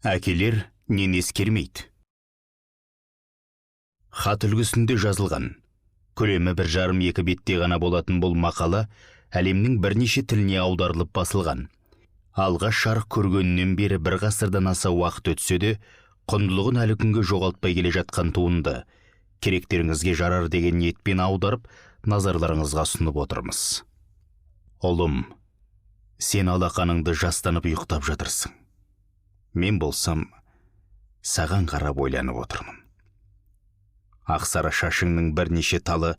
Әкелер нені ескермейді. Хат үлгісінде жазылған, көлемі 1,5-2 бетте ғана болатын бұл мақала әлемнің бірнеше тіліне аударылып басылған. Алғаш жарық көргеннен бері бір ғасырдан аса уақыт өтсе де, құндылығын әлі күнге жоғалтпай келе жатқан туынды керектеріңізге жарар деген ниетпен аударып, назарларыңызға ұсынып отырмыз. Ұлым, сен алақаныңды жастанып ұйықтап жатырсың. Мен болсам, саған қарап ойланып отырмын. Ақсары шашыңның бірнеше талы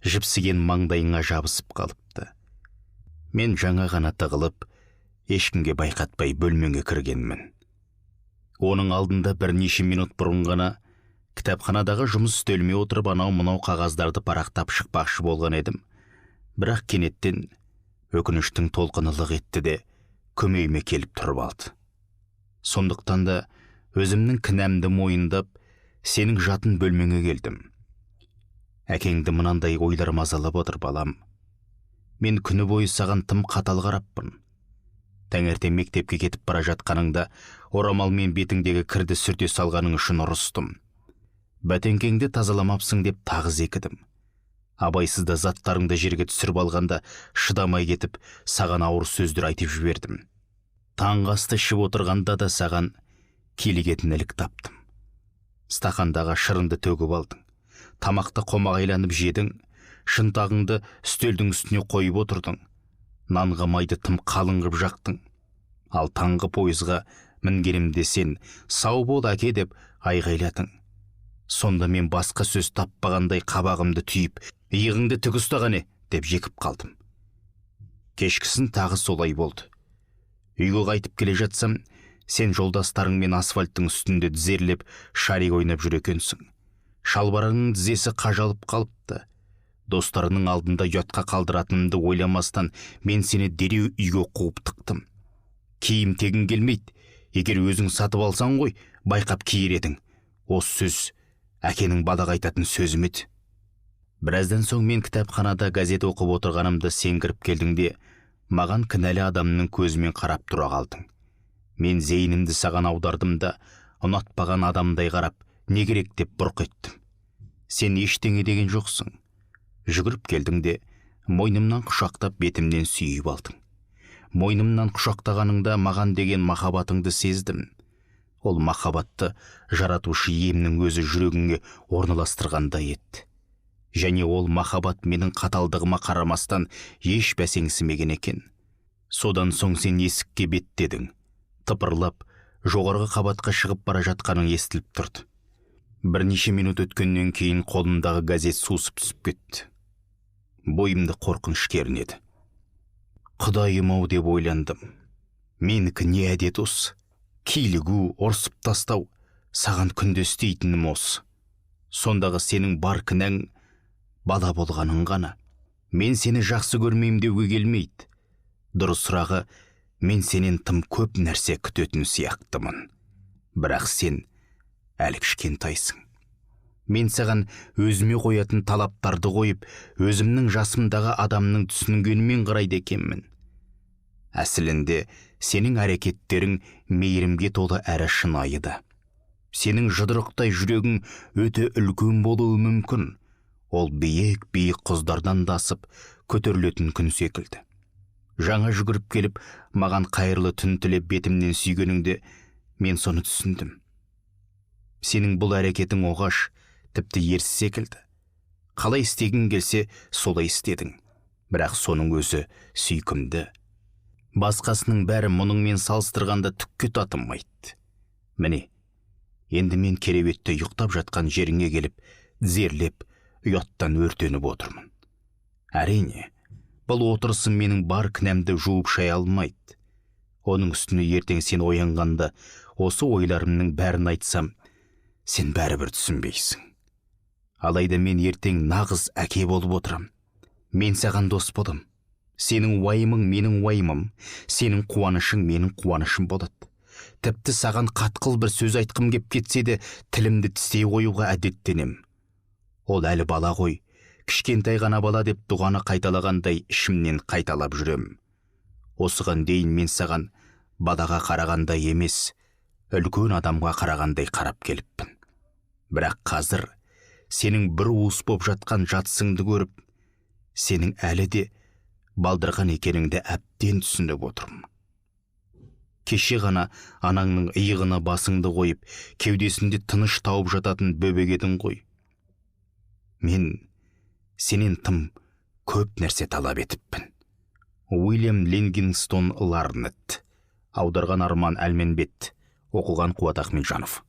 жіпсіген маңдайыңа жабысып қалыпты. Мен жаңа ғана тығылып, ешкімге байқатпай бөлмеңе кіргенмін. Оның алдында бірнеше минут бұрын ғана кітапханадағы жұмыс үстеліме отырып анау-мынау қағаздарды парақтап шықпақшы болған едім. Бірақ кенеттен өкініштің толқыны лық етті де көмейіме келіп тұрып алды. Сондықтан да өзімнің кінәмді мойындап, сенің жатын бөлмеңе келдім. Әкеңді мынандай ойлар мазалап отыр, балам. Мен күні бойы саған тым қатал қараппын. Таңертең мектепке кетіп бара жатқаныңда орамалмен бетіңдегі кірді сүрте салғаның үшін ұрыстым. Бәтеңкеңді тазаламапсың деп тағы зекідім. Абайсызда заттарыңды жерге түсіріп алғанда шыдамай кетіп, саған ауыр сөздер айтып жібердім. Таңғы асты ішіп отырғанда да саған килігетін ілік таптым. Стақандағы шырынды төгіп алдың. Тамақты қомағайланып жедің, шынтағыңды үстелдің үстіне қойып отырдың. Нанға майды тым қалың қып жақтың. Ал таңғы пойызға мінгенімде сен «Сау бол, әке» деп айғайладың. Сонда мен басқа сөз таппағандай қабағымды түйіп, иығыңды тік ұстағане деп жекіп қалдым. Кешкісін тағы солай болды. Үйге қайтып келе жатсам, сен жолдастарыңмен асфальттың үстінде тізерлеп шарик ойнап жүр екенсің. Шалбарыңның тізесі қажалып қалыпты. Достарының алдында ұятқа қалдыратынымды ойламастан мен сені дереу үйге қуып тықтым. Киім тегін келмейді. Егер өзің сатып алсаң ғой, байқап киер едің. Осы сөз әкенің балаға айтатын сөзі ме еді? Біраздан соң мен кітапханада газет оқып отырғанымда сен кіріп келдің де, маған кінәлі адамның көзімен қарап тұра қалдың. Мен зейінімді саған аудардым да, ұнатпаған адамдай қарап, не керек деп бұрқ еттім. Сен ештеңе деген жоқсың. Жүгіріп келдің де, мойнымнан құшақтап бетімнен сүйіп алдың. Мойнымнан құшақтағаныңда маған деген махаббатыңды сездім. Ол махаббатты жаратушы иемнің өзі жүрегіңе орналастырғандай етті. Және ол махаббат менің қаталдығыма қарамастан еш бәсеңсімеген екен. Содан соң сен есікке беттедің. Тыпырлап, жоғарғы қабатқа шығып бара жатқаның естіліп тұрды. Бірнеше минут өткеннен кейін қолымдағы газет сусып түсіп кетті. Бойымды қорқыныш кернеді. Құдайым-ау деп ойландым. Менікі не әдет осы? Килігу, ұрсып тастау, саған күнде істейтінім осы. Сондағы сенің бар кінәң бала болғаның ғана. Мен сені жақсы көрмеймін деуге келмейді. Дұрысырағы, мен сенен тым көп нәрсе күтетін сияқтымын. Бірақ сен әлі кішкентайсың. Мен саған өзіме қоятын талаптарды қойып, өзімнің жасымдағы адамның түсінгенімен қарайды екенмін. Әсілінде сенің әрекеттерің мейірімге толы әрі шынайы. Сенің жұдырықтай жүрегің өте үлкен болуы мүмкін. Ол биік құздардан да асып көтерілетін күн секілді. Жаңа жүгіріп келіп, маған қайырлы түн тілеп бетімнен сүйгеніңде мен соны түсіндім. Сенің бұл әрекетің оғаш, тіпті ерсіз секілді. Қалай істегің келсе, солай істедің. Бірақ соның өзі сүйкімді. Басқасының бәрі мұныңмен салыстырғанда түкке татымайды. Міне, енді мен кереуетте ұйықтап жатқан жеріңе келіп, зерлеп, ұяттан өртеніп отырмын. Әрине, бұл отырысым менің бар кінәмді жуып шая алмайды. Оның үстіне ертең сен оянғанда, осы ойларымның бәрін айтсам, сен бәрібір түсінбейсің. Алайда мен ертең нағыз әке болып отырам. Мен саған дос болам. Сенің уайымың менің уайымым, сенің қуанышың менің қуанышым болады. Тіпті саған қатқыл бір сөз айтқым кеп кетсе де, тілімді тістей қоюға әдеттенем. Ол әлі бала ғой, кішкентай ғана бала деп дұғаны қайталағандай ішімнен қайталап жүрем. Осыған дейін мен саған балаға қарағандай емес, үлкен адамға қарағандай қарап келіппін. Бірақ қазір сенің бір уыс боп жатқан жатсыңды көріп, сенің әлі де балдырған екеніңді әбден түсініп отырмын. Кеше ғана анаңның иығына басыңды қойып, кеудесінде тыныш тауып жататын бөбек едің ғой. Мен сенен тым көп нәрсе талап етіппін. Уильям Ливингстон Ларнет. Аударған Арман Әлменбет. Оқыған Қуат Ахметжанов.